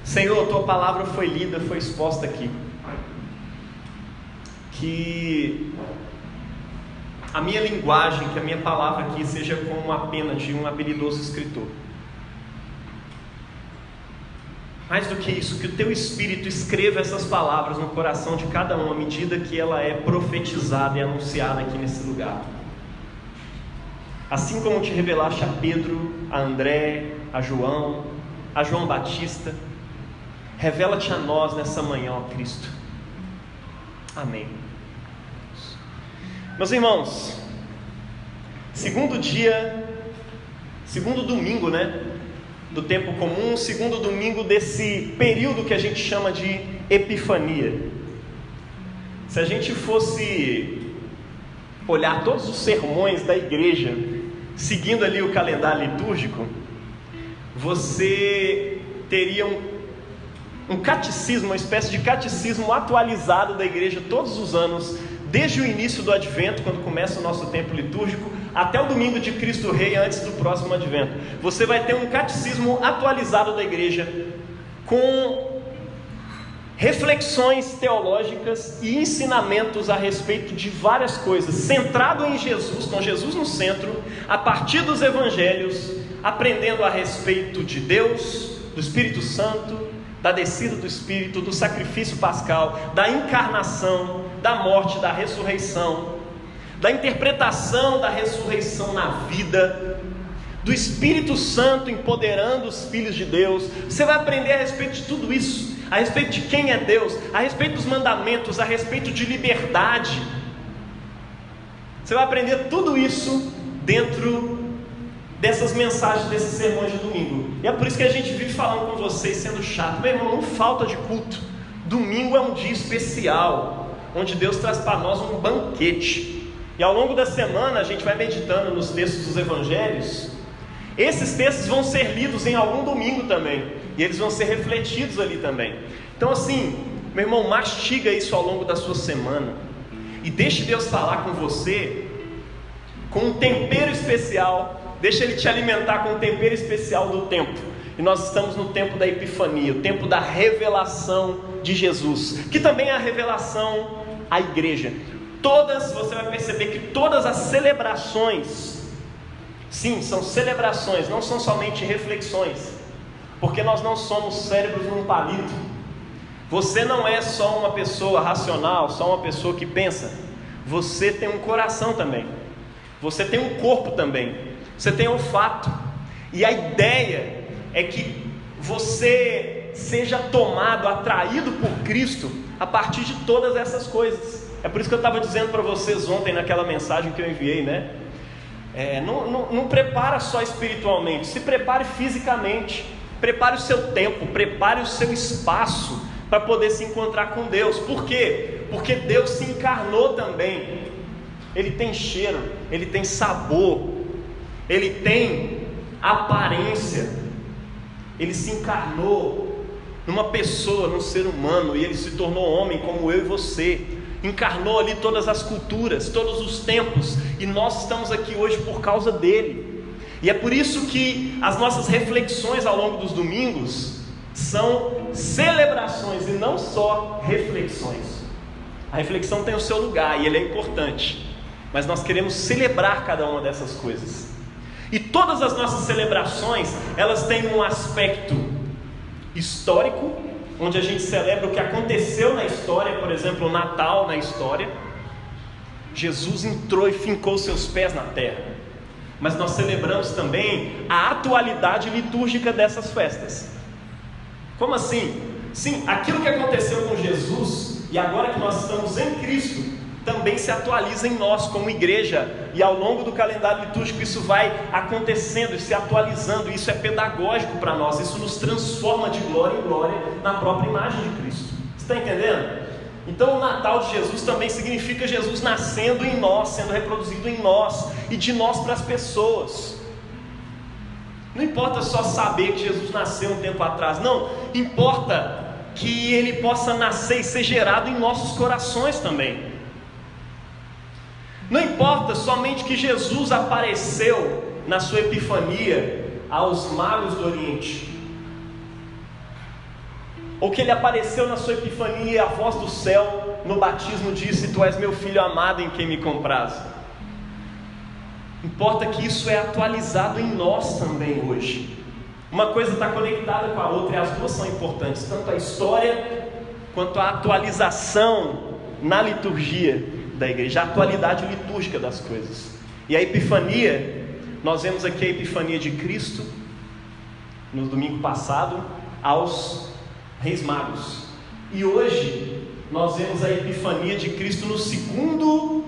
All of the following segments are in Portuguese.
Senhor, Tua palavra foi lida, foi exposta aqui. Que a minha linguagem, que a minha palavra aqui seja como a pena de um habilidoso escritor. Mais do que isso, que o Teu Espírito escreva essas palavras no coração de cada um à medida que ela é profetizada e anunciada aqui nesse lugar. Assim como Te revelaste a Pedro, a André, a João Batista, revela-te a nós nessa manhã, ó Cristo. Amém. Meus irmãos, segundo domingo, do tempo comum, segundo domingo desse período que a gente chama de Epifania. Se a gente fosse olhar todos os sermões da igreja, seguindo ali o calendário litúrgico, você teria um catecismo, uma espécie de catecismo atualizado da igreja todos os anos, desde o início do Advento, quando começa o nosso tempo litúrgico, até o domingo de Cristo Rei, antes do próximo Advento. Você vai ter um catecismo atualizado da igreja, com reflexões teológicas e ensinamentos a respeito de várias coisas, centrado em Jesus, com Jesus no centro, a partir dos evangelhos, aprendendo a respeito de Deus, do Espírito Santo, da descida do Espírito, do sacrifício pascal, da encarnação, da morte, da ressurreição, da interpretação da ressurreição na vida, do Espírito Santo empoderando os filhos de Deus. Você vai aprender a respeito de tudo isso, a respeito de quem é Deus, a respeito dos mandamentos, a respeito de liberdade. Você vai aprender tudo isso dentro dessas mensagens, desses sermões de domingo. E é por isso que a gente vive falando com vocês, sendo chato. Meu irmão, não falta de culto. Domingo é um dia especial, onde Deus traz para nós um banquete. E ao longo da semana a gente vai meditando nos textos dos evangelhos. Esses textos vão ser lidos em algum domingo também, e eles vão ser refletidos ali também. Então assim, meu irmão, mastiga isso ao longo da sua semana, e deixe Deus falar com você com um tempero especial. Deixa Ele te alimentar com o tempero especial do tempo. E nós estamos no tempo da Epifania, o tempo da revelação de Jesus, que também é a revelação à igreja. Você vai perceber que todas as celebrações, sim, são celebrações, não são somente reflexões, porque nós não somos cérebros num palito. Você não é só uma pessoa racional, só uma pessoa que pensa. Você tem um coração também, você tem um corpo também, você tem olfato, e a ideia é que você seja tomado, atraído por Cristo a partir de todas essas coisas. É por isso que eu estava dizendo para vocês ontem naquela mensagem que eu enviei, não prepara só espiritualmente, se prepare fisicamente, prepare o seu tempo, prepare o seu espaço para poder se encontrar com Deus. Por quê? Porque Deus se encarnou também. Ele tem cheiro, Ele tem sabor, Ele tem aparência. Ele se encarnou numa pessoa, num ser humano, e Ele se tornou homem como eu e você. Encarnou ali todas as culturas, todos os tempos, e nós estamos aqui hoje por causa dele. E é por isso que as nossas reflexões ao longo dos domingos são celebrações e não só reflexões. A reflexão tem o seu lugar e ele é importante, mas nós queremos celebrar cada uma dessas coisas. E todas as nossas celebrações, elas têm um aspecto histórico, onde a gente celebra o que aconteceu na história. Por exemplo, o Natal na história, Jesus entrou e fincou seus pés na terra. Mas nós celebramos também a atualidade litúrgica dessas festas. Como assim? Sim, aquilo que aconteceu com Jesus, e agora que nós estamos em Cristo, também se atualiza em nós como igreja, e ao longo do calendário litúrgico isso vai acontecendo e se atualizando. Isso é pedagógico para nós, isso nos transforma de glória em glória na própria imagem de Cristo. Você está entendendo? Então o Natal de Jesus também significa Jesus nascendo em nós, sendo reproduzido em nós, e de nós para as pessoas. Não importa só saber que Jesus nasceu um tempo atrás, não, importa que Ele possa nascer e ser gerado em nossos corações também. Não importa somente que Jesus apareceu na sua epifania aos magos do Oriente. ou que ele apareceu na sua epifania e a voz do céu no batismo disse: Tu és meu filho amado em quem me compraz. Importa que isso é atualizado em nós também hoje. Uma coisa está conectada com a outra, e as duas são importantes, tanto a história quanto a atualização na liturgia da igreja, a atualidade litúrgica das coisas. E a epifania, nós vemos aqui a epifania de Cristo no domingo passado aos Reis Magos, e hoje nós vemos a epifania de Cristo no segundo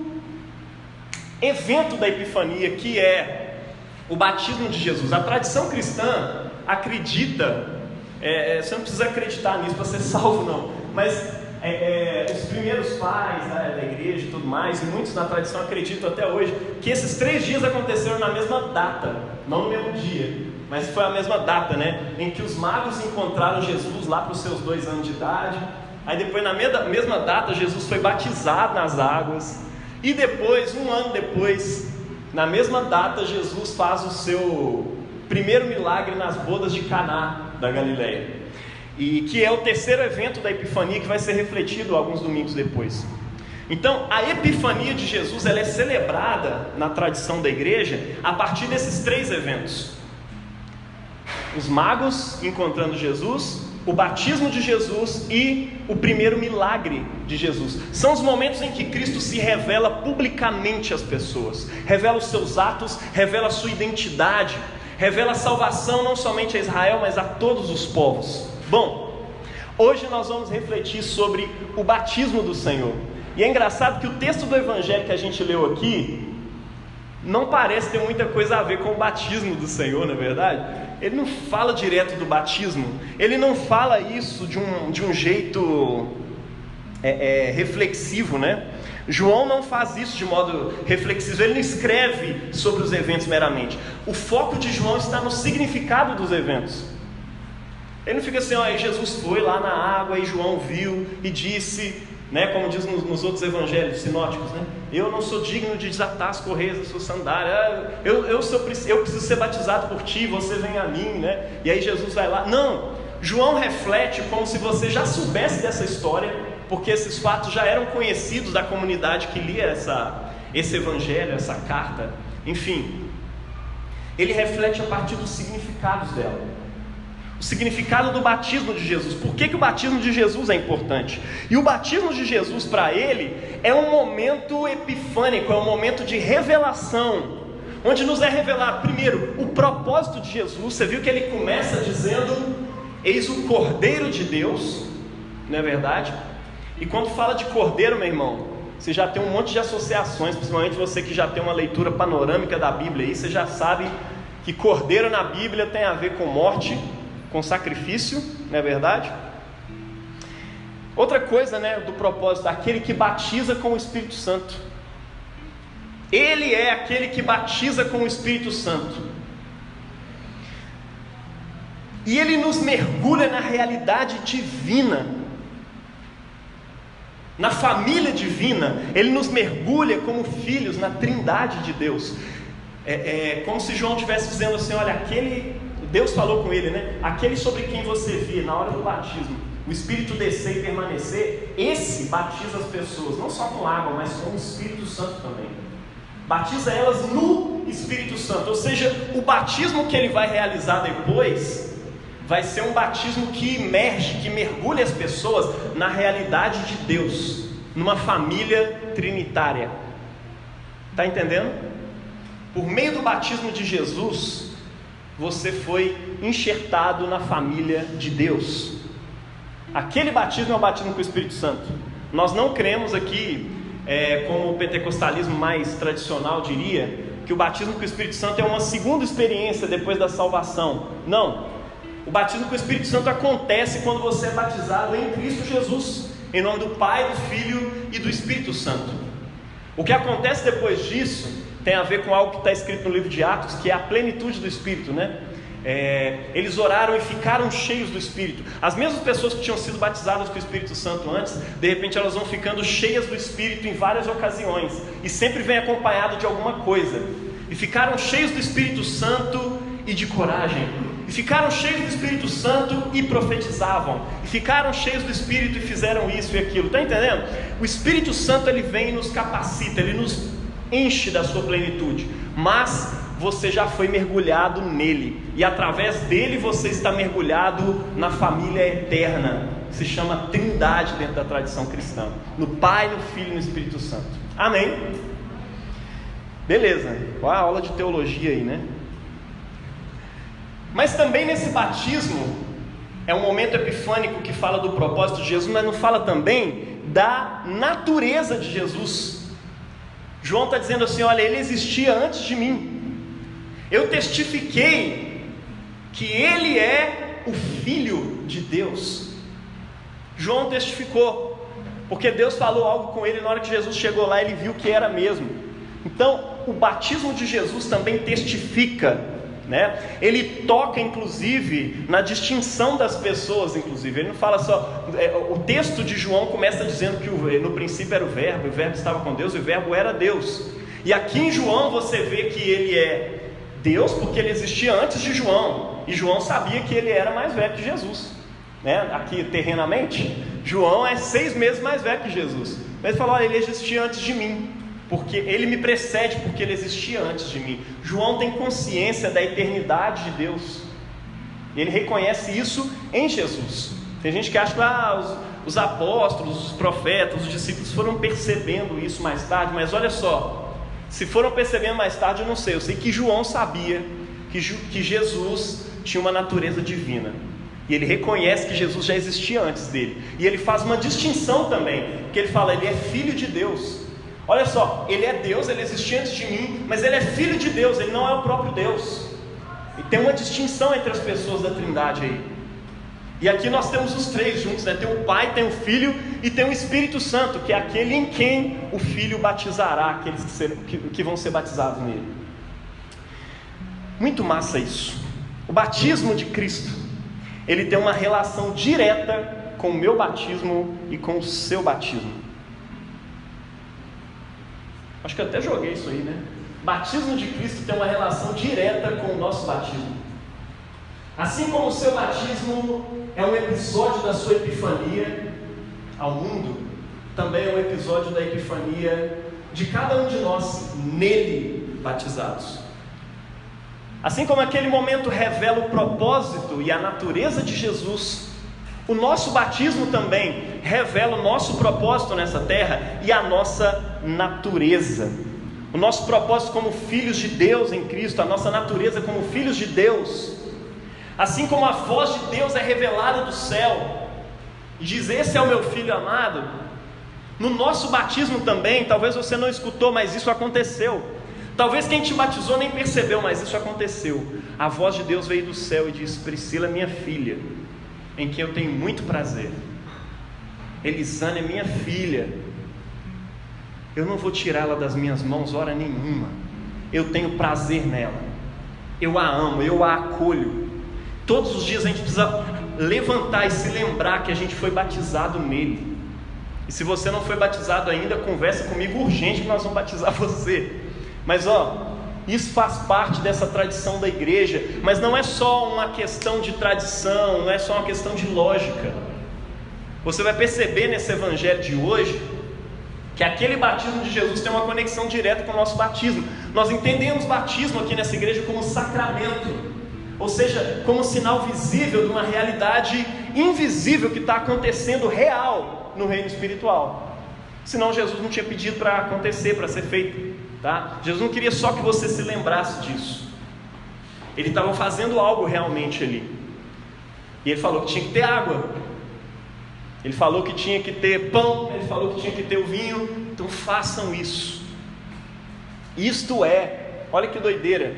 evento da epifania, que é o batismo de Jesus. A tradição cristã acredita, você não precisa acreditar nisso para ser salvo não, mas os primeiros pais da igreja e tudo mais, e muitos na tradição acreditam até hoje, que esses 3 dias aconteceram na mesma data, não no mesmo dia, mas foi a mesma data, né? Em que os magos encontraram Jesus lá para os seus 2 anos de idade. Aí depois, na mesma data, Jesus foi batizado nas águas, e depois, 1 ano depois, na mesma data, Jesus faz o seu primeiro milagre nas bodas de Caná da Galileia, e que é o terceiro evento da Epifania, que vai ser refletido alguns domingos depois. Então, a Epifania de Jesus, ela é celebrada na tradição da igreja a partir desses 3 eventos: os magos encontrando Jesus, o batismo de Jesus e o primeiro milagre de Jesus. São os momentos em que Cristo se revela publicamente às pessoas, revela os seus atos, revela a sua identidade, revela a salvação não somente a Israel, mas a todos os povos. Bom, hoje nós vamos refletir sobre o batismo do Senhor. E é engraçado que o texto do Evangelho que a gente leu aqui não parece ter muita coisa a ver com o batismo do Senhor, não é verdade? Ele não fala direto do batismo, ele não fala isso de um jeito reflexivo, né? João não faz isso de modo reflexivo, ele não escreve sobre os eventos meramente. O foco de João está no significado dos eventos. Ele não fica assim: ó, Jesus foi lá na água e João viu e disse, né, como diz nos outros evangelhos sinóticos, né? Eu não sou digno de desatar as correias da sua sandália, eu preciso ser batizado por ti, você vem a mim, né? E aí Jesus vai lá. Não, João reflete como se você já soubesse dessa história, porque esses fatos já eram conhecidos da comunidade que lia esse evangelho, essa carta. Enfim, ele reflete a partir dos significados dela. O significado do batismo de Jesus. Por que o batismo de Jesus é importante? E o batismo de Jesus, para ele, é um momento epifânico, é um momento de revelação, onde nos é revelado, primeiro, o propósito de Jesus. Você viu que ele começa dizendo: eis o Cordeiro de Deus, não é verdade? E quando fala de Cordeiro, meu irmão, você já tem um monte de associações, principalmente você que já tem uma leitura panorâmica da Bíblia, aí você já sabe que Cordeiro na Bíblia tem a ver com morte, com sacrifício, não é verdade? Outra coisa, né, do propósito: aquele que batiza com o Espírito Santo. Ele é aquele que batiza com o Espírito Santo, e ele nos mergulha na realidade divina, na família divina. Ele nos mergulha como filhos na trindade de Deus. Como se João estivesse dizendo assim: olha, Deus falou com ele, né? Aquele sobre quem você vê na hora do batismo o Espírito descer e permanecer, esse batiza as pessoas, não só com água, mas com o Espírito Santo também. Batiza elas no Espírito Santo. Ou seja, o batismo que ele vai realizar depois vai ser um batismo que imerge, que mergulha as pessoas na realidade de Deus, numa família trinitária. Está entendendo? Por meio do batismo de Jesus, você foi enxertado na família de Deus. Aquele batismo é o batismo com o Espírito Santo. Nós não cremos aqui, como o pentecostalismo mais tradicional diria, que o batismo com o Espírito Santo é uma segunda experiência depois da salvação. Não. O batismo com o Espírito Santo acontece quando você é batizado em Cristo Jesus, em nome do Pai, do Filho e do Espírito Santo. O que acontece depois disso tem a ver com algo que está escrito no livro de Atos, que é a plenitude do Espírito, né? Eles oraram e ficaram cheios do Espírito. As mesmas pessoas que tinham sido batizadas com o Espírito Santo antes, de repente elas vão ficando cheias do Espírito em várias ocasiões, e sempre vem acompanhado de alguma coisa. E ficaram cheios do Espírito Santo e de coragem. E ficaram cheios do Espírito Santo e profetizavam. E ficaram cheios do Espírito e fizeram isso e aquilo. Está entendendo? O Espírito Santo, ele vem e nos capacita, ele nos enche da sua plenitude. Mas você já foi mergulhado nele. E através dele você está mergulhado na família eterna. Se chama Trindade dentro da tradição cristã. No Pai, no Filho e no Espírito Santo. Amém? Beleza. Olha a aula de teologia aí, né? Mas também nesse batismo, é um momento epifânico que fala do propósito de Jesus, mas não fala também da natureza de Jesus. João está dizendo assim, olha, ele existia antes de mim. Eu testifiquei que ele é o Filho de Deus. João testificou, porque Deus falou algo com ele na hora que Jesus chegou lá, ele viu que era mesmo. Então, o batismo de Jesus também testifica, né? Ele toca inclusive na distinção das pessoas, inclusive. Ele não fala só, o texto de João começa dizendo que no princípio era o Verbo estava com Deus e o Verbo era Deus. E aqui em João você vê que ele é Deus porque ele existia antes de João, e João sabia que ele era mais velho que Jesus, né? Aqui terrenamente, João é 6 meses mais velho que Jesus, mas ele falou, olha, ele existia antes de mim, porque ele me precede, porque ele existia antes de mim. João tem consciência da eternidade de Deus, e ele reconhece isso em Jesus. Tem gente que acha que os apóstolos, os profetas, os discípulos foram percebendo isso mais tarde, mas olha só, se foram percebendo mais tarde eu não sei, eu sei que João sabia que Jesus tinha uma natureza divina, e ele reconhece que Jesus já existia antes dele, e ele faz uma distinção também, porque ele fala, ele é Filho de Deus. Olha só, ele é Deus, ele existia antes de mim, mas ele é Filho de Deus, ele não é o próprio Deus. E tem uma distinção entre as pessoas da Trindade aí. E aqui nós temos os 3 juntos, né? Tem o Pai, tem o Filho e tem o Espírito Santo, que é aquele em quem o Filho batizará aqueles que vão ser batizados nele. Muito massa isso. O batismo de Cristo, ele tem uma relação direta com o meu batismo e com o seu batismo. Acho que eu até joguei isso aí, né? Batismo de Cristo tem uma relação direta com o nosso batismo. Assim como o seu batismo é um episódio da sua epifania ao mundo, também é um episódio da epifania de cada um de nós nele batizados. Assim como aquele momento revela o propósito e a natureza de Jesus, o nosso batismo também revela o nosso propósito nessa terra e a nossa natureza. O nosso propósito como filhos de Deus em Cristo, a nossa natureza como filhos de Deus. Assim como a voz de Deus é revelada do céu e diz, esse é o meu filho amado, no nosso batismo também, talvez você não escutou, mas isso aconteceu. Talvez quem te batizou nem percebeu, mas isso aconteceu. A voz de Deus veio do céu e disse, Priscila, minha filha, em quem eu tenho muito prazer. Elisane é minha filha. Eu não vou tirá-la das minhas mãos hora nenhuma. Eu tenho prazer nela. Eu a amo, eu a acolho. Todos os dias a gente precisa levantar e se lembrar que a gente foi batizado nele. E se você não foi batizado ainda, conversa comigo urgente que nós vamos batizar você. Mas isso faz parte dessa tradição da igreja, mas não é só uma questão de tradição, não é só uma questão de lógica. Você vai perceber nesse evangelho de hoje que aquele batismo de Jesus tem uma conexão direta com o nosso batismo. Nós entendemos batismo aqui nessa igreja como sacramento, ou seja, como sinal visível de uma realidade invisível que está acontecendo real no reino espiritual. Senão Jesus não tinha pedido para acontecer, para ser feito. Tá? Jesus não queria só que você se lembrasse disso. Ele estava fazendo algo realmente ali. E ele falou que tinha que ter água, ele falou que tinha que ter pão, ele falou que tinha que ter o vinho. Então façam isso. Isto é, olha que doideira.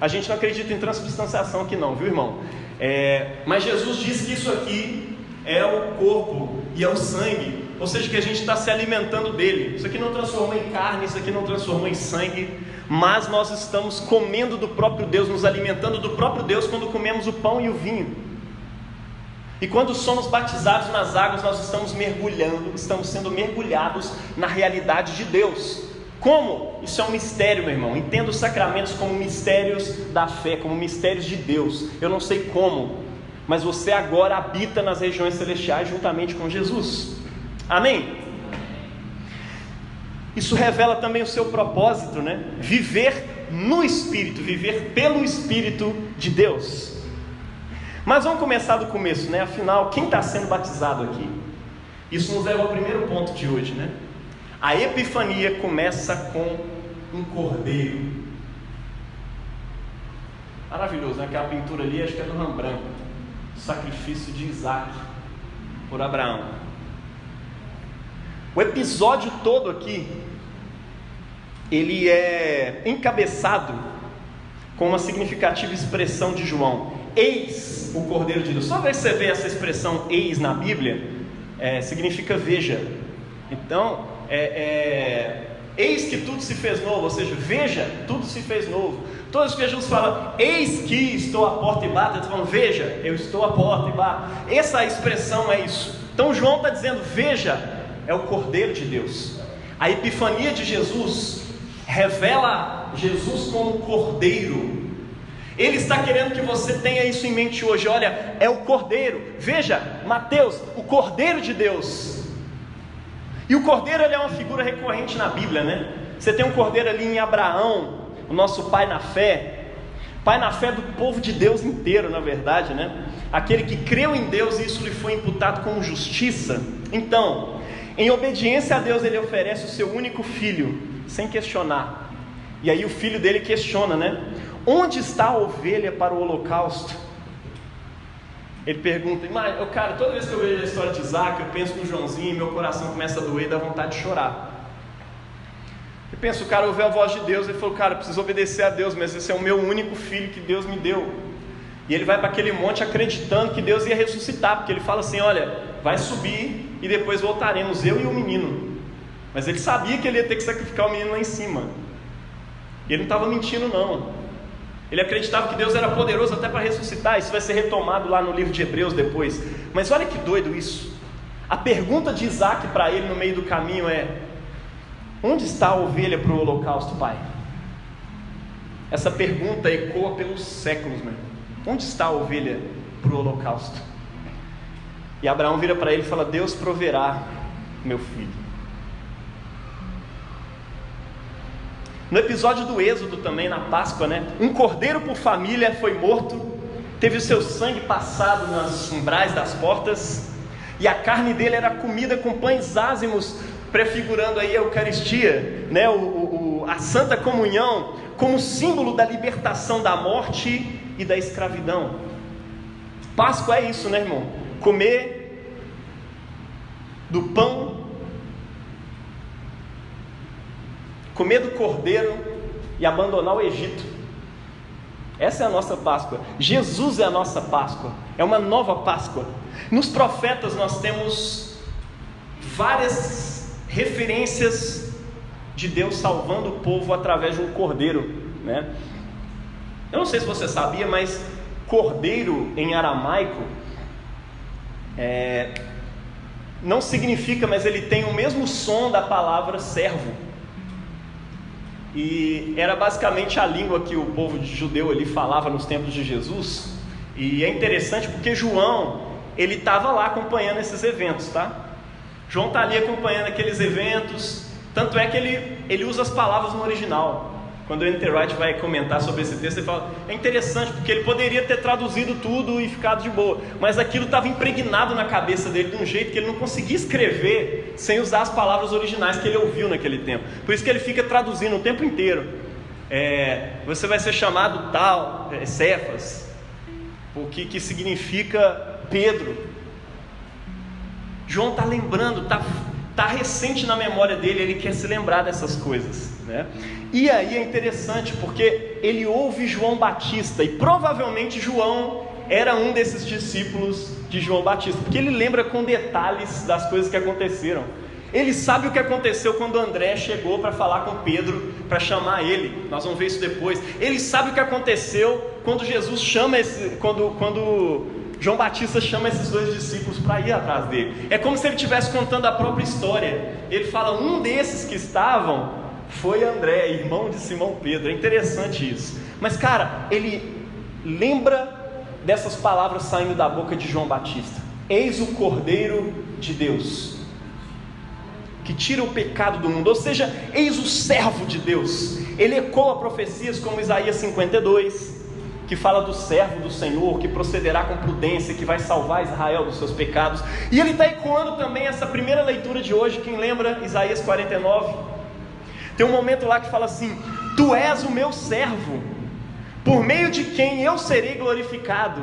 A gente não acredita em transubstanciação aqui não, viu, irmão? Mas Jesus disse que isso aqui é o corpo e é o sangue, ou seja, que a gente está se alimentando dele. Isso aqui não transformou em carne, isso aqui não transformou em sangue, mas nós estamos comendo do próprio Deus, nos alimentando do próprio Deus quando comemos o pão e o vinho. E quando somos batizados nas águas, nós estamos mergulhando, estamos sendo mergulhados na realidade de Deus. Como? Isso é um mistério, meu irmão. Entenda os sacramentos como mistérios da fé, como mistérios de Deus. Eu não sei como, mas você agora habita nas regiões celestiais juntamente com Jesus. Amém? Isso revela também o seu propósito, né? Viver no Espírito, viver pelo Espírito de Deus. Mas vamos começar do começo, né? Afinal, quem está sendo batizado aqui? Isso nos leva ao primeiro ponto de hoje, né? A Epifania começa com um cordeiro. Maravilhoso, né? Aquela pintura ali, acho que é do Rembrandt. O sacrifício de Isaac por Abraão. O episódio todo aqui, ele é encabeçado com uma significativa expressão de João: eis o Cordeiro de Deus. Só vez que você vê essa expressão eis na Bíblia, significa veja. Então, eis que tudo se fez novo, ou seja, veja, tudo se fez novo. Todas as vezes Jesus fala, eis que estou à porta e bato, eles falam, veja, eu estou à porta e bato. Essa expressão é isso. Então João está dizendo, veja, é o Cordeiro de Deus. A epifania de Jesus revela Jesus como Cordeiro. Ele está querendo que você tenha isso em mente hoje. Olha, é o Cordeiro. Veja, Mateus, o Cordeiro de Deus. E o Cordeiro, ele é uma figura recorrente na Bíblia, né? Você tem um Cordeiro ali em Abraão, o nosso pai na fé do povo de Deus inteiro, na verdade, né? Aquele que creu em Deus e isso lhe foi imputado como justiça. Então, em obediência a Deus, ele oferece o seu único filho, sem questionar. E aí o filho dele questiona, né? Onde está a ovelha para o holocausto? Ele pergunta, cara, toda vez que eu vejo a história de Isaac, eu penso no Joãozinho e meu coração começa a doer e dá vontade de chorar. Eu penso, o cara ouviu a voz de Deus, ele falou, cara, eu preciso obedecer a Deus, mas esse é o meu único filho que Deus me deu. E ele vai para aquele monte acreditando que Deus ia ressuscitar, porque ele fala assim, olha, vai subir e depois voltaremos, eu e o menino. Mas ele sabia que ele ia ter que sacrificar o menino lá em cima. E ele não estava mentindo não. Ele acreditava que Deus era poderoso até para ressuscitar. Isso vai ser retomado lá no livro de Hebreus depois. Mas olha que doido isso. A pergunta de Isaac para ele no meio do caminho é, onde está a ovelha para o holocausto, pai? Essa pergunta ecoa pelos séculos, meu irmão. Onde está a ovelha para o holocausto? E Abraão vira para ele e fala, Deus proverá, meu filho. No episódio do Êxodo também, na Páscoa, né? Um cordeiro por família foi morto, teve o seu sangue passado nos umbrais das portas, e a carne dele era comida com pães ázimos, prefigurando aí a Eucaristia, né? A Santa Comunhão, como símbolo da libertação da morte e da escravidão. Páscoa é isso, né, irmão? Comer do pão, comer do cordeiro e abandonar o Egito. Essa é a nossa Páscoa. Jesus é a nossa Páscoa. É uma nova Páscoa. Nos profetas nós temos várias referências de Deus salvando o povo através de um cordeiro, né? Eu não sei se você sabia, mas cordeiro em aramaico não significa, mas ele tem o mesmo som da palavra servo. E era basicamente a língua que o povo judeu ali falava nos tempos de Jesus. E é interessante porque João, ele estava lá acompanhando esses eventos, tá? João está ali acompanhando aqueles eventos. Tanto é que ele usa as palavras no original. Quando o Enterwright vai comentar sobre esse texto, ele fala, é interessante porque ele poderia ter traduzido tudo e ficado de boa, mas aquilo estava impregnado na cabeça dele de um jeito que ele não conseguia escrever sem usar as palavras originais que ele ouviu naquele tempo. Por isso que ele fica traduzindo o tempo inteiro. Você vai ser chamado tal, Cefas, o que significa Pedro. João está lembrando, está recente na memória dele, ele quer se lembrar dessas coisas, né? E aí é interessante porque ele ouve João Batista, e provavelmente João era um desses discípulos de João Batista, porque ele lembra com detalhes das coisas que aconteceram. Ele sabe o que aconteceu quando André chegou para falar com Pedro, para chamar ele. Nós vamos ver isso depois. Ele sabe o que aconteceu quando Jesus chama quando João Batista chama esses dois discípulos para ir atrás dele. É como se ele estivesse contando a própria história. Ele fala, um desses que estavam foi André, irmão de Simão Pedro. É interessante isso. Mas cara, ele lembra dessas palavras saindo da boca de João Batista: eis o Cordeiro de Deus, que tira o pecado do mundo. Ou seja, eis o servo de Deus. Ele ecoa profecias como Isaías 52, que fala do servo do Senhor, que procederá com prudência, que vai salvar Israel dos seus pecados. E ele está ecoando também essa primeira leitura de hoje. Quem lembra Isaías 49? Tem um momento lá que fala assim: tu és o meu servo, por meio de quem eu serei glorificado.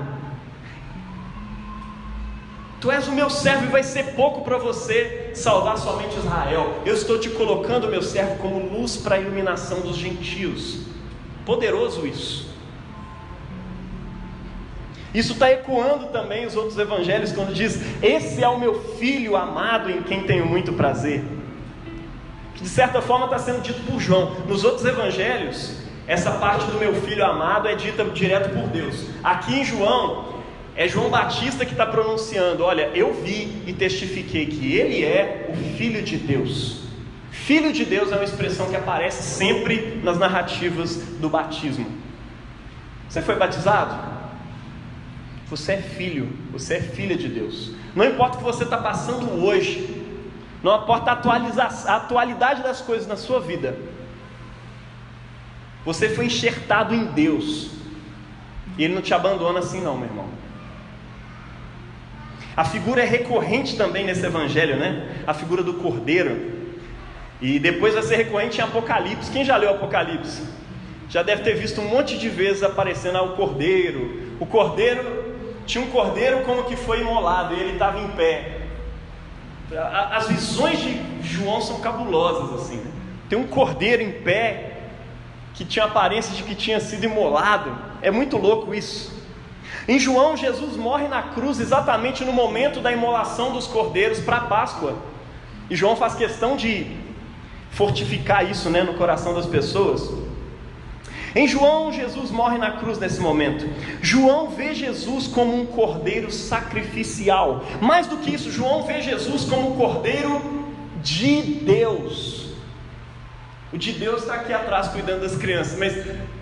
Tu és o meu servo e vai ser pouco para você salvar somente Israel. Eu estou te colocando, meu servo, como luz para a iluminação dos gentios. Poderoso isso. Isso está ecoando também os outros evangelhos, quando diz: esse é o meu filho amado em quem tenho muito prazer. Que de certa forma está sendo dito por João. Nos outros evangelhos, essa parte do meu filho amado é dita direto por Deus. Aqui em João, é João Batista que está pronunciando: olha, eu vi e testifiquei que ele é o Filho de Deus. Filho de Deus é uma expressão que aparece sempre nas narrativas do batismo. Você foi batizado? Você é filho, você é filha de Deus. Não importa o que você está passando hoje, não importa a atualidade das coisas na sua vida, você foi enxertado em Deus, e Ele não te abandona assim não, meu irmão. A figura é recorrente também nesse evangelho, né? A figura do Cordeiro. E depois vai ser recorrente em Apocalipse. Quem já leu Apocalipse? Já deve ter visto um monte de vezes aparecendo o Cordeiro. O Cordeiro, tinha um Cordeiro como que foi imolado, e ele estava em pé. As visões de João são cabulosas assim, né? Tem um Cordeiro em pé, que tinha aparência de que tinha sido imolado. É muito louco isso. Em João, Jesus morre na cruz exatamente no momento da imolação dos cordeiros para a Páscoa. E João faz questão de fortificar isso, né, no coração das pessoas. Em João, Jesus morre na cruz nesse momento. João vê Jesus como um cordeiro sacrificial. Mais do que isso, João vê Jesus como um cordeiro de Deus. O de Deus está aqui atrás cuidando das crianças. Mas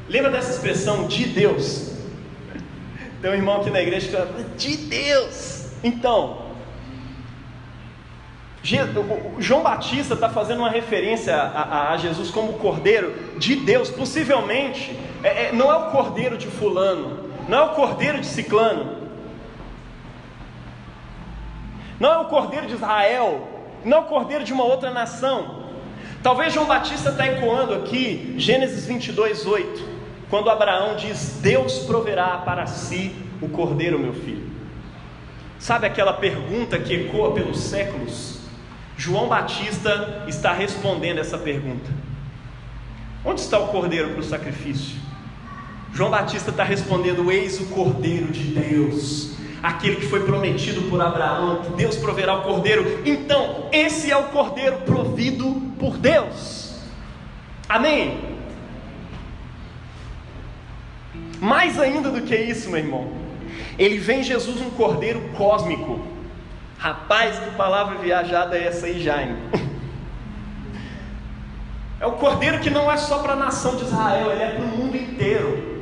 lembra dessa expressão, de Deus? Tem um irmão aqui na igreja que fala, de Deus. Então, João Batista está fazendo uma referência a Jesus como cordeiro de Deus. Possivelmente, não é o cordeiro de fulano, não é o cordeiro de ciclano, não é o cordeiro de Israel, não é o cordeiro de uma outra nação. Talvez João Batista está ecoando aqui Gênesis 22:8, quando Abraão diz: Deus proverá para si o cordeiro, meu filho. Sabe aquela pergunta que ecoa pelos séculos? João Batista está respondendo essa pergunta: onde está o cordeiro para o sacrifício? João Batista está respondendo: eis o cordeiro de Deus, aquele que foi prometido por Abraão, que Deus proverá o cordeiro. Então, esse é o cordeiro provido por Deus. Amém? Mais ainda do que isso, meu irmão, ele vê em Jesus um cordeiro cósmico. Rapaz, que palavra viajada é essa aí, Jaime? É o cordeiro que não é só para a nação de Israel, ele é para o mundo inteiro.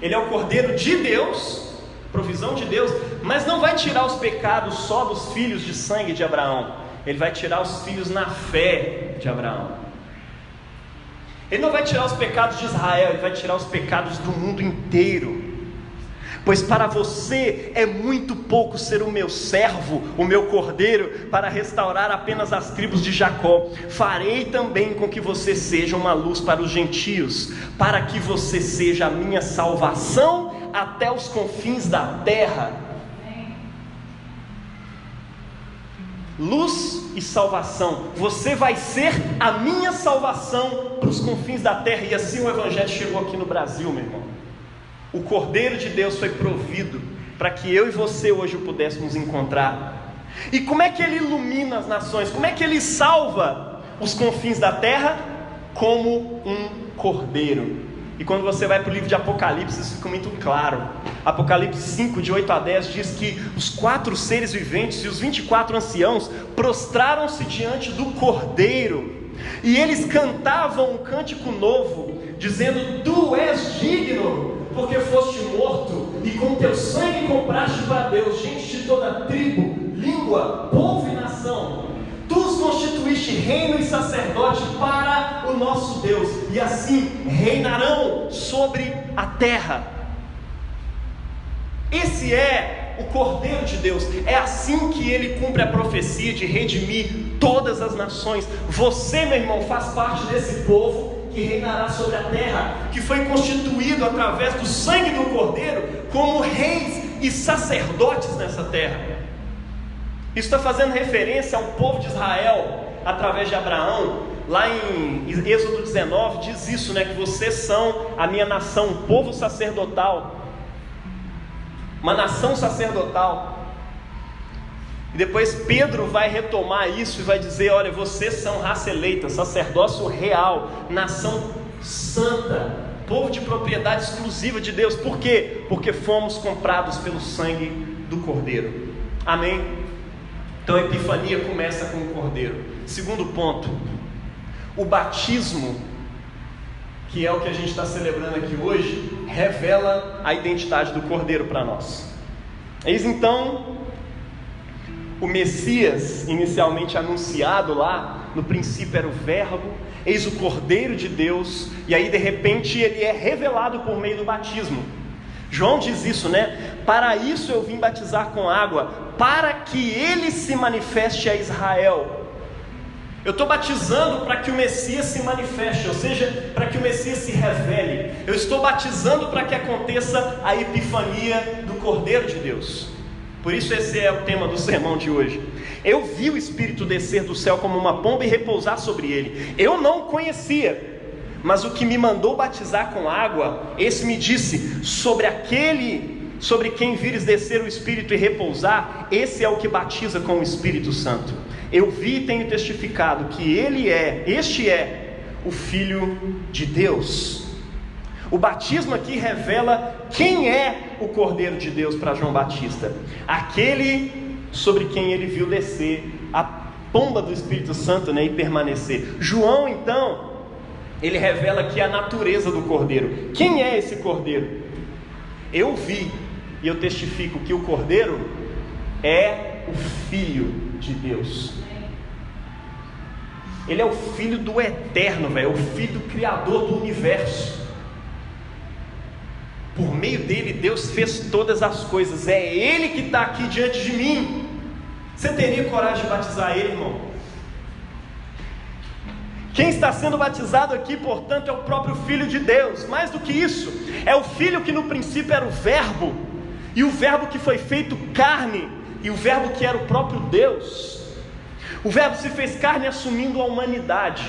Ele é o cordeiro de Deus, provisão de Deus, mas não vai tirar os pecados só dos filhos de sangue de Abraão. Ele vai tirar os filhos na fé de Abraão. Ele não vai tirar os pecados de Israel, ele vai tirar os pecados do mundo inteiro. Pois para você é muito pouco ser o meu servo, o meu cordeiro, para restaurar apenas as tribos de Jacó. Farei também com que você seja uma luz para os gentios, para que você seja a minha salvação até os confins da terra. Luz e salvação. Você vai ser a minha salvação para os confins da terra. E assim o Evangelho chegou aqui no Brasil, meu irmão. O Cordeiro de Deus foi provido para que eu e você hoje o pudéssemos encontrar. E como é que ele ilumina as nações? Como é que ele salva os confins da terra? Como um cordeiro. E quando você vai para o livro de Apocalipse, isso fica muito claro. Apocalipse 5, de 8 a 10, diz que os 4 seres viventes e os 24 anciãos prostraram-se diante do cordeiro E eles cantavam um cântico novo, dizendo: Tu és digno, porque foste morto, e com teu sangue compraste para Deus gente de toda tribo, língua, povo e nação. Tu os constituíste reino e sacerdote para o nosso Deus, e assim reinarão sobre a terra. Esse é o Cordeiro de Deus. É assim que ele cumpre a profecia de redimir todas as nações. Você, meu irmão, faz parte desse povo que reinará sobre a terra, que foi constituído através do sangue do Cordeiro como reis e sacerdotes nessa terra. Isso está fazendo referência ao povo de Israel através de Abraão. Lá em Êxodo 19 diz isso, né? Que vocês são a minha nação, um povo sacerdotal, uma nação sacerdotal. E depois Pedro vai retomar isso e vai dizer: olha, vocês são raça eleita, sacerdócio real, nação santa, povo de propriedade exclusiva de Deus. Por quê? Porque fomos comprados pelo sangue do Cordeiro. Amém? Então a Epifania começa com o Cordeiro. Segundo ponto, o batismo, que é o que a gente está celebrando aqui hoje, revela a identidade do Cordeiro para nós. Eis então o Messias, inicialmente anunciado lá, no princípio era o Verbo, eis o Cordeiro de Deus, e aí de repente ele é revelado por meio do batismo. João diz isso, né? Para isso eu vim batizar com água, para que ele se manifeste a Israel. Eu estou batizando para que o Messias se manifeste, ou seja, para que o Messias se revele. Eu estou batizando para que aconteça a epifania do Cordeiro de Deus. Por isso esse é o tema do sermão de hoje. Eu vi o Espírito descer do céu como uma pomba e repousar sobre ele. Eu não o conhecia, mas o que me mandou batizar com água, esse me disse: sobre quem vires descer o Espírito e repousar, esse é o que batiza com o Espírito Santo. Eu vi e tenho testificado que este é o Filho de Deus. O batismo aqui revela quem é o Cordeiro de Deus para João Batista: aquele sobre quem ele viu descer a pomba do Espírito Santo, né, e permanecer. João então, ele revela aqui a natureza do Cordeiro. Quem é esse Cordeiro? Eu vi e eu testifico que o Cordeiro é o Filho de Deus. Ele é o Filho do Eterno, velho, o Filho do Criador do Universo. Por meio dele Deus fez todas as coisas. É Ele que está aqui diante de mim. Você teria coragem de batizar Ele, irmão? Quem está sendo batizado aqui, portanto, é o próprio Filho de Deus. Mais do que isso, é o Filho que no princípio era o Verbo, e o Verbo que foi feito carne, e o Verbo que era o próprio Deus. O Verbo se fez carne assumindo a humanidade.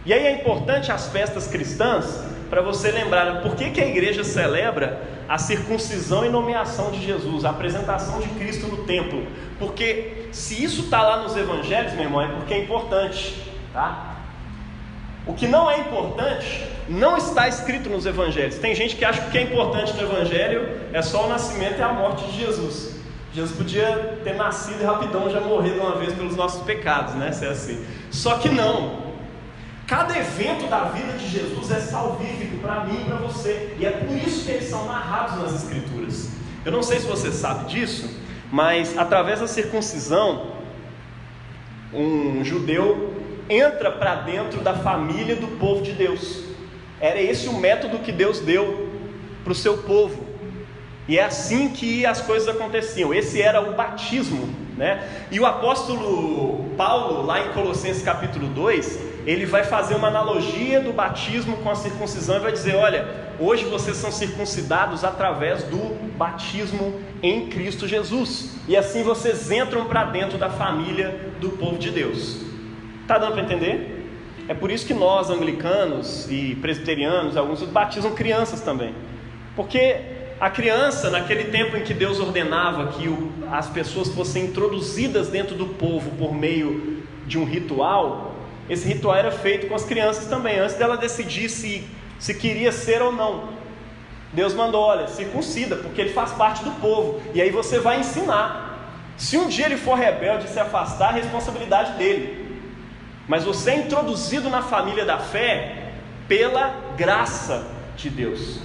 E aí é importante as festas cristãs, para você lembrar, por que a igreja celebra a circuncisão e nomeação de Jesus, a apresentação de Cristo no templo? Porque se isso está lá nos evangelhos, meu irmão, é porque é importante, tá? O que não é importante não está escrito nos evangelhos. Tem gente que acha que o que é importante no evangelho é só o nascimento e a morte de Jesus. Jesus podia ter nascido e rapidão já morrer de uma vez pelos nossos pecados, né? Se é assim. Só que não. Cada evento da vida de Jesus é salvífico para mim e para você. E é por isso que eles são narrados nas Escrituras. Eu não sei se você sabe disso, mas através da circuncisão, um judeu entra para dentro da família do povo de Deus. Era esse o método que Deus deu para o seu povo. E é assim que as coisas aconteciam. Esse era o batismo, né? E o apóstolo Paulo, lá em Colossenses capítulo 2, ele vai fazer uma analogia do batismo com a circuncisão e vai dizer: olha, hoje vocês são circuncidados através do batismo em Cristo Jesus. E assim vocês entram para dentro da família do povo de Deus. Está dando para entender? É por isso que nós, anglicanos e presbiterianos, alguns batizam crianças também. Porque a criança, naquele tempo em que Deus ordenava que as pessoas fossem introduzidas dentro do povo por meio de um ritual, esse ritual era feito com as crianças também, antes dela decidir se queria ser ou não. Deus mandou: olha, circuncida, porque ele faz parte do povo, e aí você vai ensinar. Se um dia ele for rebelde e se afastar, a responsabilidade dele. mas você é introduzido na família da fé pela graça de Deus.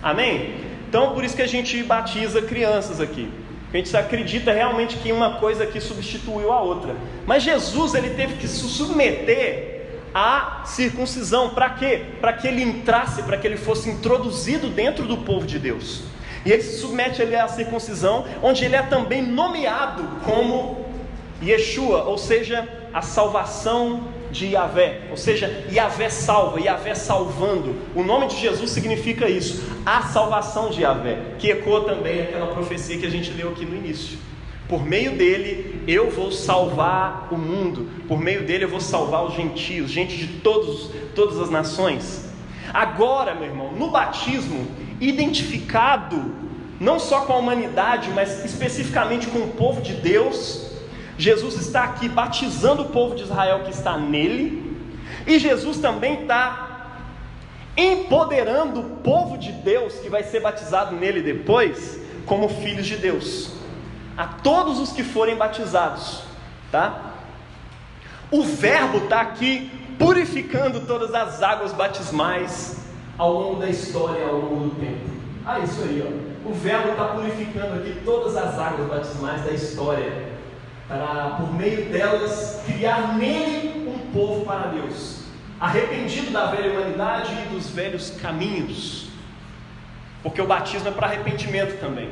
Amém? Então por isso que a gente batiza crianças aqui. A gente acredita realmente que uma coisa aqui substituiu a outra. Mas Jesus, ele teve que se submeter à circuncisão. Para quê? Para que ele entrasse, para que ele fosse introduzido dentro do povo de Deus. E ele se submete ali à circuncisão, onde ele é também nomeado como Yeshua, ou seja, a salvação de Yahvé, ou seja, Yahvé salva, Yahvé salvando. O nome de Jesus significa isso, a salvação de Yahvé, que ecoa também aquela profecia que a gente leu aqui no início. Por meio dele eu vou salvar o mundo, por meio dele eu vou salvar os gentios, gente de todas as nações. Agora, meu irmão, no batismo, identificado não só com a humanidade, mas especificamente com o povo de Deus, Jesus está aqui batizando o povo de Israel que está nele, e Jesus também está empoderando o povo de Deus que vai ser batizado nele depois, como filhos de Deus, a todos os que forem batizados, tá? O verbo está aqui purificando todas as águas batismais ao longo da história, ao longo do tempo. Isso aí, ó. O verbo está purificando aqui todas as águas batismais da história, para, por meio delas, criar nele um povo para Deus, arrependido da velha humanidade e dos velhos caminhos, porque o batismo é para arrependimento também.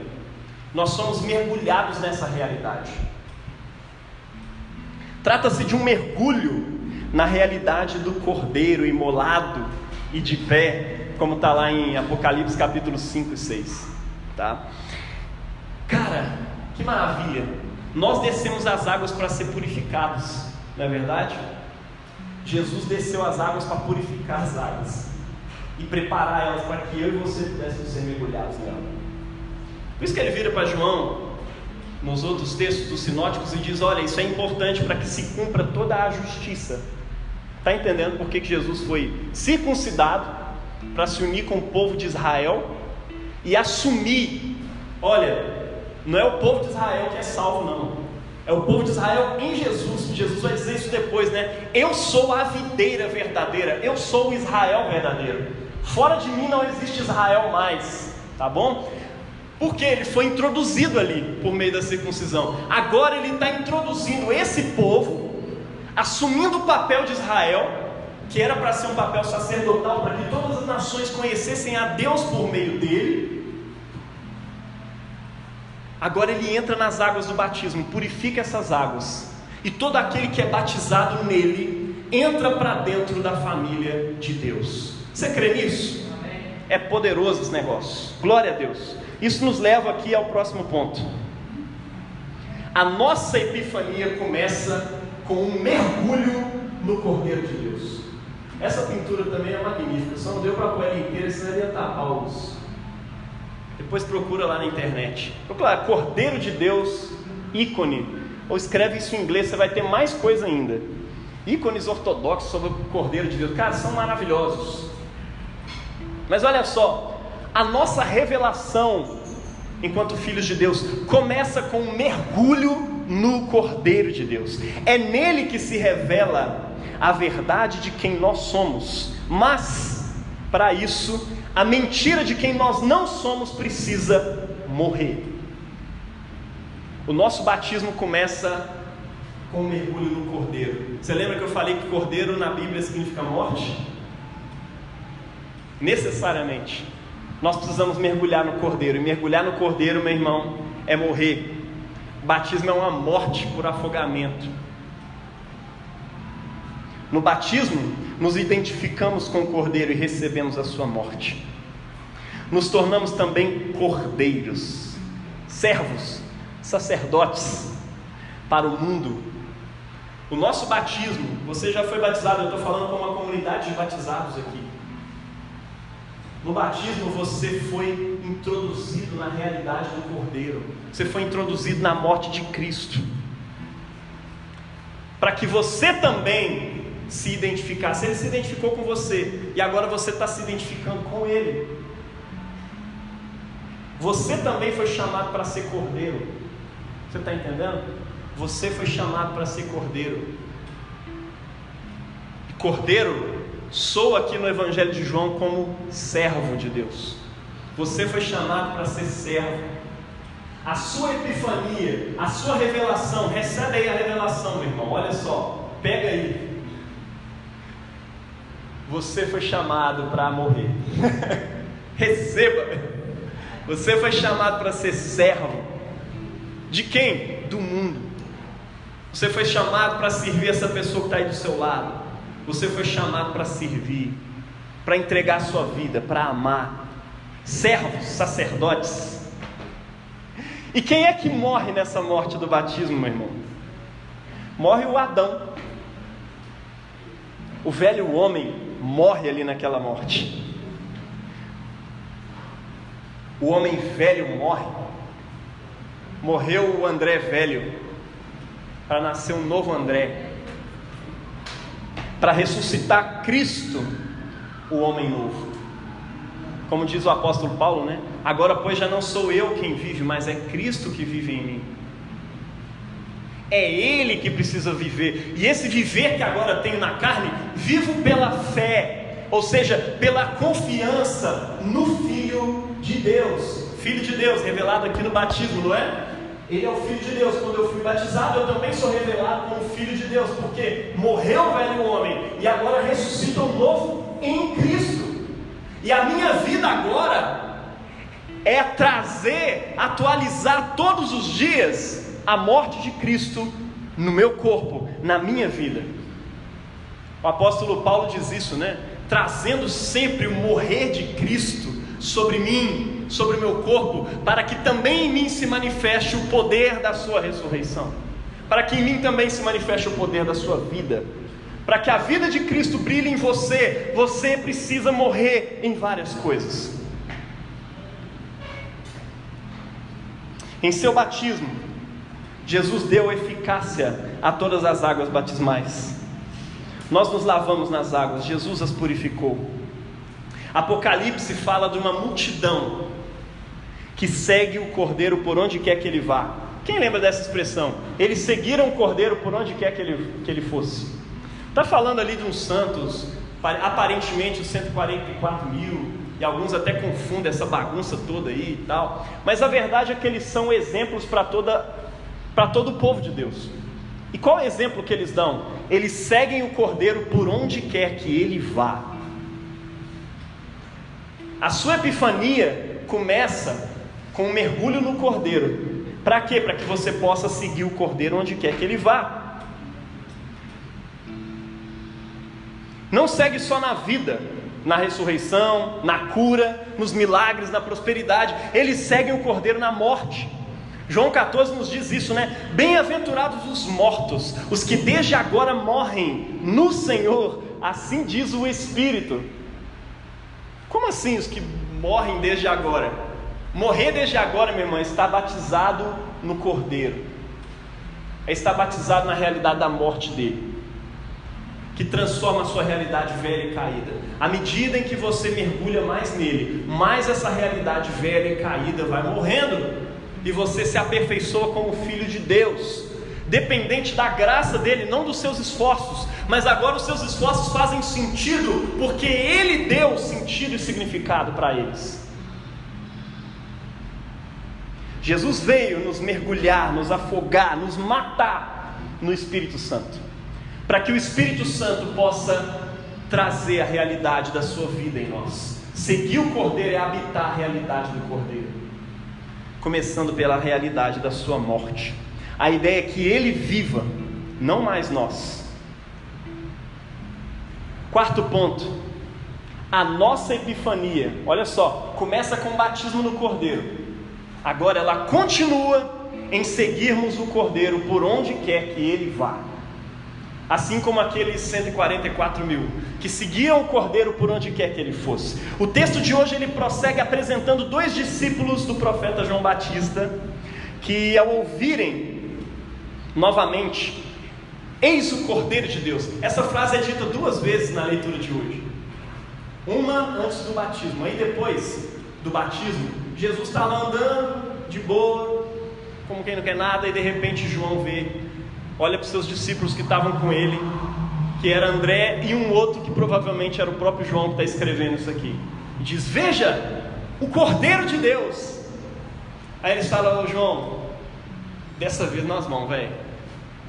Nós somos mergulhados nessa realidade. Trata-se de um mergulho na realidade do Cordeiro imolado e de pé, como está lá em Apocalipse capítulo 5 e 6, tá? Cara, que maravilha! Nós descemos as águas para ser purificados, não é verdade? Jesus desceu as águas para purificar as águas e preparar elas para que eu e você pudéssemos ser mergulhados nela. Por isso que ele vira para João, nos outros textos dos sinóticos, e diz: olha, isso é importante para que se cumpra toda a justiça. Está entendendo por que Jesus foi circuncidado? Para se unir com o povo de Israel e assumir, olha, não é o povo de Israel que é salvo, não. É o povo de Israel em Jesus. Jesus vai dizer isso depois, né? Eu sou a videira verdadeira. Eu sou o Israel verdadeiro. Fora de mim não existe Israel mais. Tá bom? Porque ele foi introduzido ali por meio da circuncisão. Agora ele está introduzindo esse povo, assumindo o papel de Israel, que era para ser um papel sacerdotal, para que todas as nações conhecessem a Deus por meio dele. Agora ele entra nas águas do batismo, purifica essas águas, e todo aquele que é batizado nele entra para dentro da família de Deus. Você crê nisso? Amém. É poderoso esse negócio, glória a Deus. Isso nos leva aqui ao próximo ponto. A nossa epifania começa com um mergulho no Cordeiro de Deus. Essa pintura também é magnífica, só não deu para pôr ela inteira, senão ia tapar a luz. Depois procura lá na internet. Procura Cordeiro de Deus, ícone. Ou escreve isso em inglês, você vai ter mais coisa ainda. Ícones ortodoxos sobre o Cordeiro de Deus. Cara, são maravilhosos. Mas olha só, a nossa revelação enquanto filhos de Deus começa com um mergulho no Cordeiro de Deus. É nele que se revela a verdade de quem nós somos. Mas, para isso, a mentira de quem nós não somos precisa morrer. O nosso batismo começa com um mergulho no Cordeiro. Você lembra que eu falei que Cordeiro na Bíblia significa morte? Necessariamente. Nós precisamos mergulhar no Cordeiro. E mergulhar no Cordeiro, meu irmão, é morrer. O batismo é uma morte por afogamento. No batismo, nos identificamos com o Cordeiro e recebemos a sua morte. Nos tornamos também cordeiros, servos, sacerdotes para o mundo. O nosso batismo, você já foi batizado, eu estou falando com uma comunidade de batizados aqui. No batismo você foi introduzido na realidade do Cordeiro. Você foi introduzido na morte de Cristo, para que você também se identificasse. Ele se identificou com você, e agora você está se identificando com Ele. Você também foi chamado para ser Cordeiro. Você está entendendo? Você foi chamado para ser Cordeiro. Cordeiro soa aqui no Evangelho de João como servo de Deus. Você foi chamado para ser servo. A sua epifania, a sua revelação, recebe aí a revelação, meu irmão, olha só, pega aí. Você foi chamado para morrer. Receba. Você foi chamado para ser servo. De quem? Do mundo. Você foi chamado para servir essa pessoa que está aí do seu lado. Você foi chamado para servir, para entregar a sua vida, para amar. Servos, sacerdotes. E quem é que morre nessa morte do batismo, meu irmão? Morre o Adão. O velho homem morre ali naquela morte. O homem velho morre. Morreu o André velho, para nascer um novo André, para ressuscitar Cristo, o homem novo. Como diz o apóstolo Paulo, né? Agora, pois, já não sou eu quem vive, mas é Cristo que vive em mim. É Ele que precisa viver. E esse viver que agora tenho na carne, vivo pela fé, ou seja, pela confiança no Filho de Deus. Filho de Deus, revelado aqui no batismo, não é? Ele é o Filho de Deus. Quando eu fui batizado, eu também sou revelado como Filho de Deus, porque morreu o velho homem e agora ressuscita um novo em Cristo. E a minha vida agora é trazer, atualizar todos os dias a morte de Cristo no meu corpo, na minha vida. O apóstolo Paulo diz isso, né? Trazendo sempre o morrer de Cristo sobre mim, sobre o meu corpo, para que também em mim se manifeste o poder da sua ressurreição, para que em mim também se manifeste o poder da sua vida. Para que a vida de Cristo brilhe em você, você precisa morrer em várias coisas. Em seu batismo, Jesus deu eficácia a todas as águas batismais. Nós nos lavamos nas águas, Jesus as purificou. Apocalipse fala de uma multidão que segue o Cordeiro por onde quer que ele vá. Quem lembra dessa expressão? Eles seguiram o Cordeiro por onde quer que ele fosse. Está falando ali de uns santos, aparentemente os 144 mil, e alguns até confundem essa bagunça toda aí e tal, mas a verdade é que eles são exemplos para todo o povo de Deus. E qual é o exemplo que eles dão? Eles seguem o Cordeiro por onde quer que ele vá. A sua epifania começa com um mergulho no Cordeiro. Para quê? Para que você possa seguir o Cordeiro onde quer que ele vá. Não segue só na vida, na ressurreição, na cura, nos milagres, na prosperidade. Eles seguem o Cordeiro na morte. João 14 nos diz isso, né? Bem-aventurados os mortos, os que desde agora morrem no Senhor, assim diz o Espírito. Como assim os que morrem desde agora? Morrer desde agora, meu irmão, é estar batizado no Cordeiro, é estar batizado na realidade da morte dele, que transforma a sua realidade velha e caída. À medida em que você mergulha mais nele, mais essa realidade velha e caída vai morrendo, e você se aperfeiçoa como filho de Deus, dependente da graça dele, não dos seus esforços. Mas agora os seus esforços fazem sentido, porque ele deu sentido e significado para eles. Jesus veio nos mergulhar, nos afogar, nos matar no Espírito Santo, para que o Espírito Santo possa trazer a realidade da sua vida em nós. Seguir o Cordeiro é habitar a realidade do Cordeiro, começando pela realidade da sua morte. A ideia é que ele viva, não mais nós. Quarto ponto, a nossa epifania, olha só, começa com o batismo no Cordeiro. Agora ela continua em seguirmos o Cordeiro por onde quer que ele vá. Assim como aqueles 144 mil que seguiam o Cordeiro por onde quer que ele fosse. O texto de hoje ele prossegue apresentando dois discípulos do profeta João Batista, que ao ouvirem novamente, eis o Cordeiro de Deus. Essa frase é dita duas vezes na leitura de hoje. Uma antes do batismo, aí depois do batismo, Jesus está lá andando de boa, como quem não quer nada, e de repente João olha para os seus discípulos que estavam com ele, que era André, e um outro que provavelmente era o próprio João que está escrevendo isso aqui. E diz: veja, o Cordeiro de Deus. Aí eles falam: ô João, dessa vez nós vamos, velho.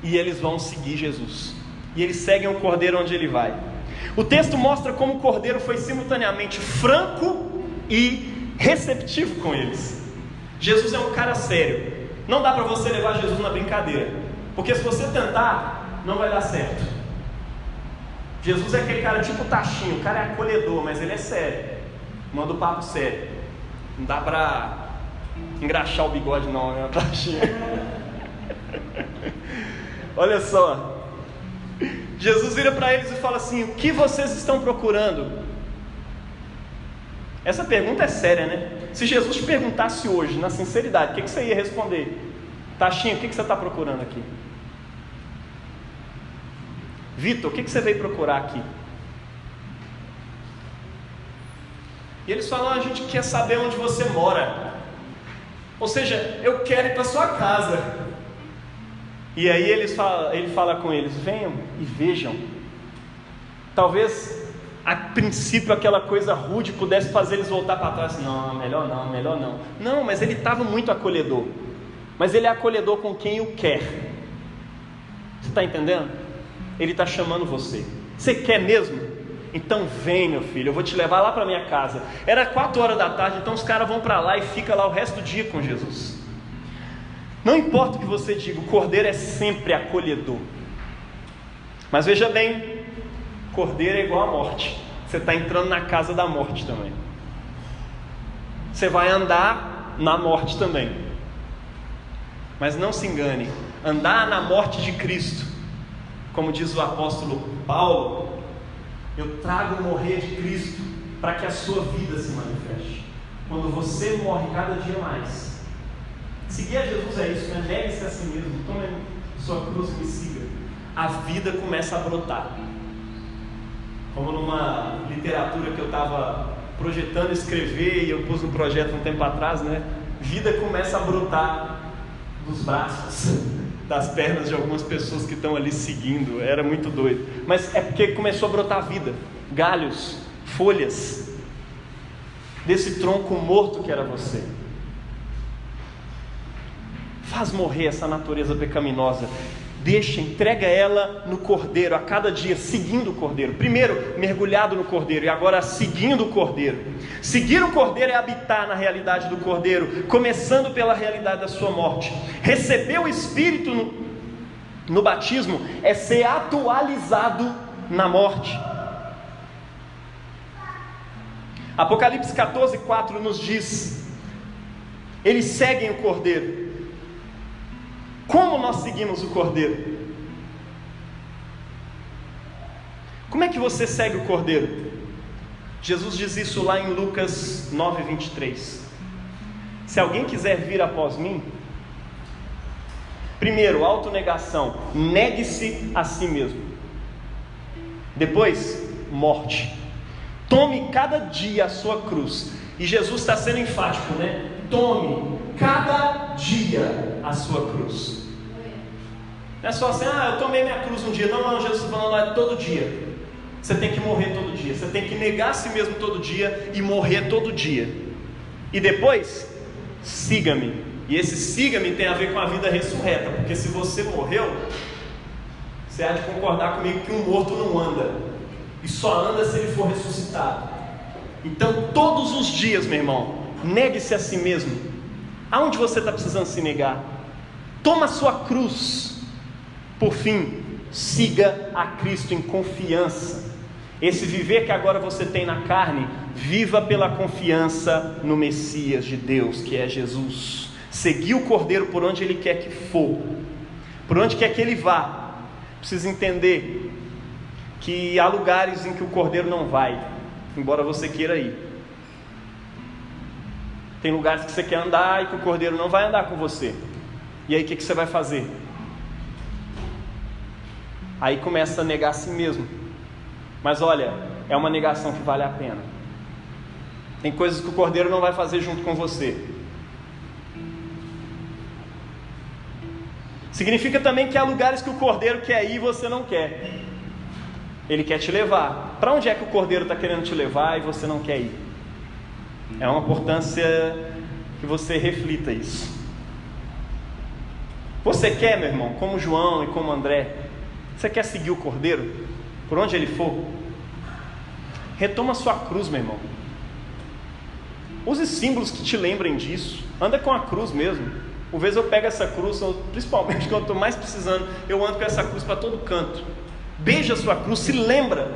E eles vão seguir Jesus. E eles seguem o Cordeiro onde ele vai. O texto mostra como o Cordeiro foi simultaneamente franco e receptivo com eles. Jesus é um cara sério. Não dá para você levar Jesus na brincadeira, porque se você tentar, não vai dar certo. Jesus é aquele cara tipo Taxinho. O cara é acolhedor, mas ele é sério. Manda o papo sério. Não dá para engraxar o bigode não, né, Taxinho? Olha só, Jesus vira para eles e fala assim: o que vocês estão procurando? Essa pergunta é séria, né? Se Jesus te perguntasse hoje, na sinceridade, o que você ia responder? Taxinho, o que você está procurando aqui? Vitor, o que você veio procurar aqui? E eles falam: a gente quer saber onde você mora. Ou seja, eu quero ir para sua casa. E aí ele fala com eles: venham e vejam. Talvez a princípio aquela coisa rude pudesse fazer eles voltar para trás. Não, melhor não, melhor não. Não, mas ele estava muito acolhedor. Mas ele é acolhedor com quem o quer. Você está entendendo? Ele está chamando você. Você quer mesmo? Então vem, meu filho, eu vou te levar lá para minha casa. Era 4 horas da tarde, então os caras vão para lá e ficam lá o resto do dia com Jesus. Não importa o que você diga, o Cordeiro é sempre acolhedor. Mas veja bem, Cordeiro é igual à morte. Você está entrando na casa da morte também. Você vai andar na morte também. Mas não se engane, andar na morte de Cristo, como diz o apóstolo Paulo: eu trago o morrer de Cristo para que a sua vida se manifeste. Quando você morre cada dia mais. Seguir a Jesus é isso, né? Negue-se a si mesmo, tome sua cruz e me siga. A vida começa a brotar. Como numa literatura que eu estava projetando escrever, e eu pus um projeto um tempo atrás, né? Vida começa a brotar dos braços, das pernas de algumas pessoas que estão ali seguindo. Era muito doido. Mas é porque começou a brotar vida, galhos, folhas, desse tronco morto que era você. Faz morrer essa natureza pecaminosa. Deixa, entrega ela no Cordeiro, a cada dia, seguindo o Cordeiro. Primeiro, mergulhado no Cordeiro, e agora seguindo o Cordeiro. Seguir o Cordeiro é habitar na realidade do Cordeiro, começando pela realidade da sua morte. Receber o Espírito no batismo é ser atualizado na morte. Apocalipse 14:4 nos diz: eles seguem o Cordeiro. Como nós seguimos o Cordeiro? Como é que você segue o Cordeiro? Jesus diz isso lá em Lucas 9:23. Se alguém quiser vir após mim, primeiro, autonegação, negue-se a si mesmo. Depois, morte. Tome cada dia a sua cruz. E Jesus está sendo enfático, né? Tome cada dia a sua cruz. Não é só assim: eu tomei minha cruz um dia. Não, Jesus está falando lá todo dia. Você tem que morrer todo dia. Você tem que negar a si mesmo todo dia e morrer todo dia. E depois, siga-me. E esse siga-me tem a ver com a vida ressurreta. Porque se você morreu, você há de concordar comigo que um morto não anda. E só anda se ele for ressuscitado. Então todos os dias, meu irmão, negue-se a si mesmo. Aonde você está precisando se negar? Toma a sua cruz. Por fim, siga a Cristo em confiança. Esse viver que agora você tem na carne, viva pela confiança no Messias de Deus, que é Jesus. Seguir o Cordeiro por onde Ele quer que for, por onde quer que Ele vá. Precisa entender que há lugares em que o Cordeiro não vai, embora você queira ir. Tem lugares que você quer andar e que o Cordeiro não vai andar com você. E aí o que você vai fazer? Aí começa a negar a si mesmo. Mas olha, é uma negação que vale a pena. Tem coisas que o Cordeiro não vai fazer junto com você. Significa também que há lugares que o Cordeiro quer ir e você não quer. Ele quer te levar. Para onde é que o Cordeiro está querendo te levar e você não quer ir? É uma importância que você reflita isso. Você quer, meu irmão, como João e como André, você quer seguir o Cordeiro? Por onde ele for? Retoma sua cruz, meu irmão. Use símbolos que te lembrem disso. Anda com a cruz mesmo. Por vezes eu pego essa cruz, principalmente quando eu estou mais precisando, eu ando com essa cruz para todo canto. Beija a sua cruz, se lembra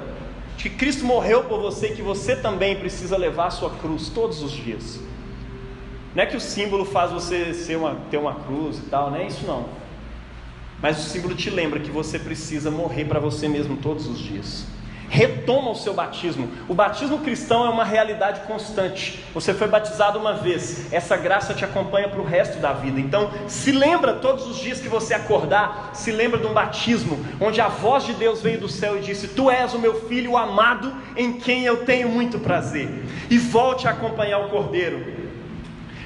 de que Cristo morreu por você e que você também precisa levar a sua cruz todos os dias. Não é que o símbolo faz você ter uma cruz e tal, não é isso não. Mas o símbolo te lembra que você precisa morrer para você mesmo todos os dias. Retoma o seu batismo. O batismo cristão é uma realidade constante. Você foi batizado uma vez, essa graça te acompanha para o resto da vida. Então, se lembra todos os dias que você acordar, se lembra de um batismo, onde a voz de Deus veio do céu e disse: Tu és o meu filho amado, em quem eu tenho muito prazer. E volte a acompanhar o Cordeiro,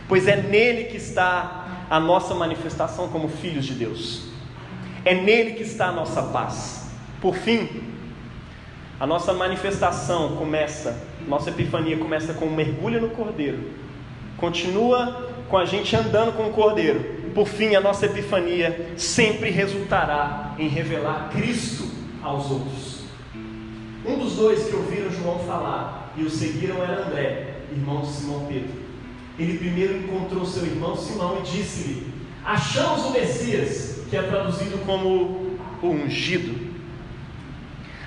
pois é nele que está a nossa manifestação como filhos de Deus. É nele que está a nossa paz. Por fim, a nossa manifestação nossa epifania começa com um mergulho no Cordeiro, continua com a gente andando com o Cordeiro. Por fim, a nossa epifania sempre resultará em revelar Cristo aos outros. Um dos dois que ouviram João falar e o seguiram era André, irmão de Simão Pedro. Ele primeiro encontrou seu irmão Simão e disse-lhe: Achamos o Messias, que é traduzido como o ungido.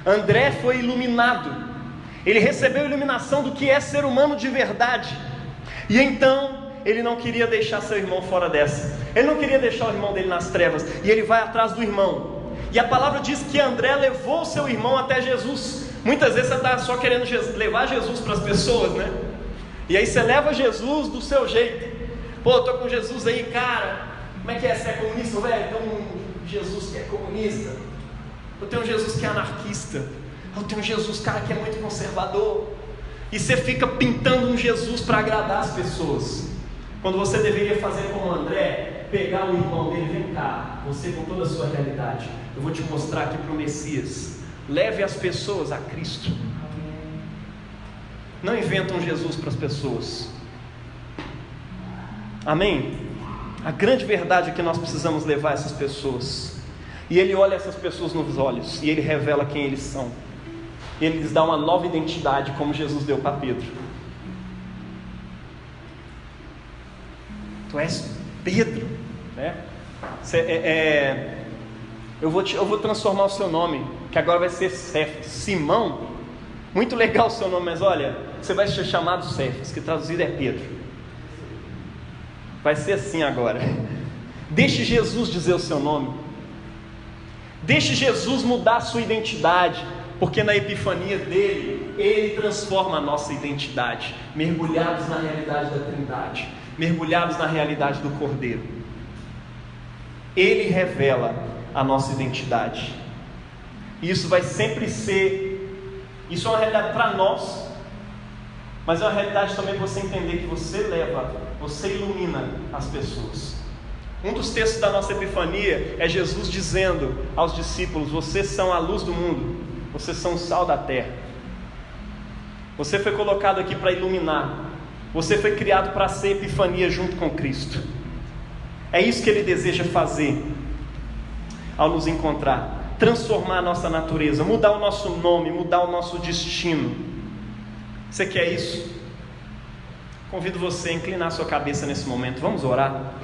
André foi iluminado, ele recebeu a iluminação do que é ser humano de verdade, e então ele não queria deixar seu irmão fora dessa, ele não queria deixar o irmão dele nas trevas, e ele vai atrás do irmão, e a palavra diz que André levou seu irmão até Jesus. Muitas vezes você está só querendo levar Jesus para as pessoas, né? E aí você leva Jesus do seu jeito. Pô, estou com Jesus aí, cara, como é que é? Você é comunista, velho? Tem um Jesus que é comunista. Eu tenho um Jesus que é anarquista. Eu tenho um Jesus, cara, que é muito conservador. E você fica pintando um Jesus para agradar as pessoas, quando você deveria fazer como André, pegar o irmão dele: vem cá, você com toda a sua realidade, eu vou te mostrar aqui para o Messias. Leve as pessoas a Cristo. Não inventa um Jesus para as pessoas. Amém? A grande verdade é que nós precisamos levar essas pessoas. E ele olha essas pessoas nos olhos, e ele revela quem eles são. E ele lhes dá uma nova identidade, como Jesus deu para Pedro. Tu és Pedro, né? Eu vou transformar o seu nome, que agora vai ser Cefas, Simão. Muito legal o seu nome, mas olha, você vai ser chamado Cefas, que traduzido é Pedro. Vai ser assim agora. Deixe Jesus dizer o seu nome. Deixe Jesus mudar a sua identidade, porque na epifania dele, ele transforma a nossa identidade, mergulhados na realidade da Trindade, mergulhados na realidade do Cordeiro. Ele revela a nossa identidade. E isso vai sempre ser, isso é uma realidade para nós, mas é uma realidade também você entender que você ilumina as pessoas. Um dos textos da nossa epifania é Jesus dizendo aos discípulos: vocês são a luz do mundo, vocês são o sal da terra. Você foi colocado aqui para iluminar, você foi criado para ser epifania junto com Cristo. É isso que Ele deseja fazer ao nos encontrar, transformar a nossa natureza, mudar o nosso nome, mudar o nosso destino. Você quer isso? Convido você a inclinar sua cabeça nesse momento. Vamos orar.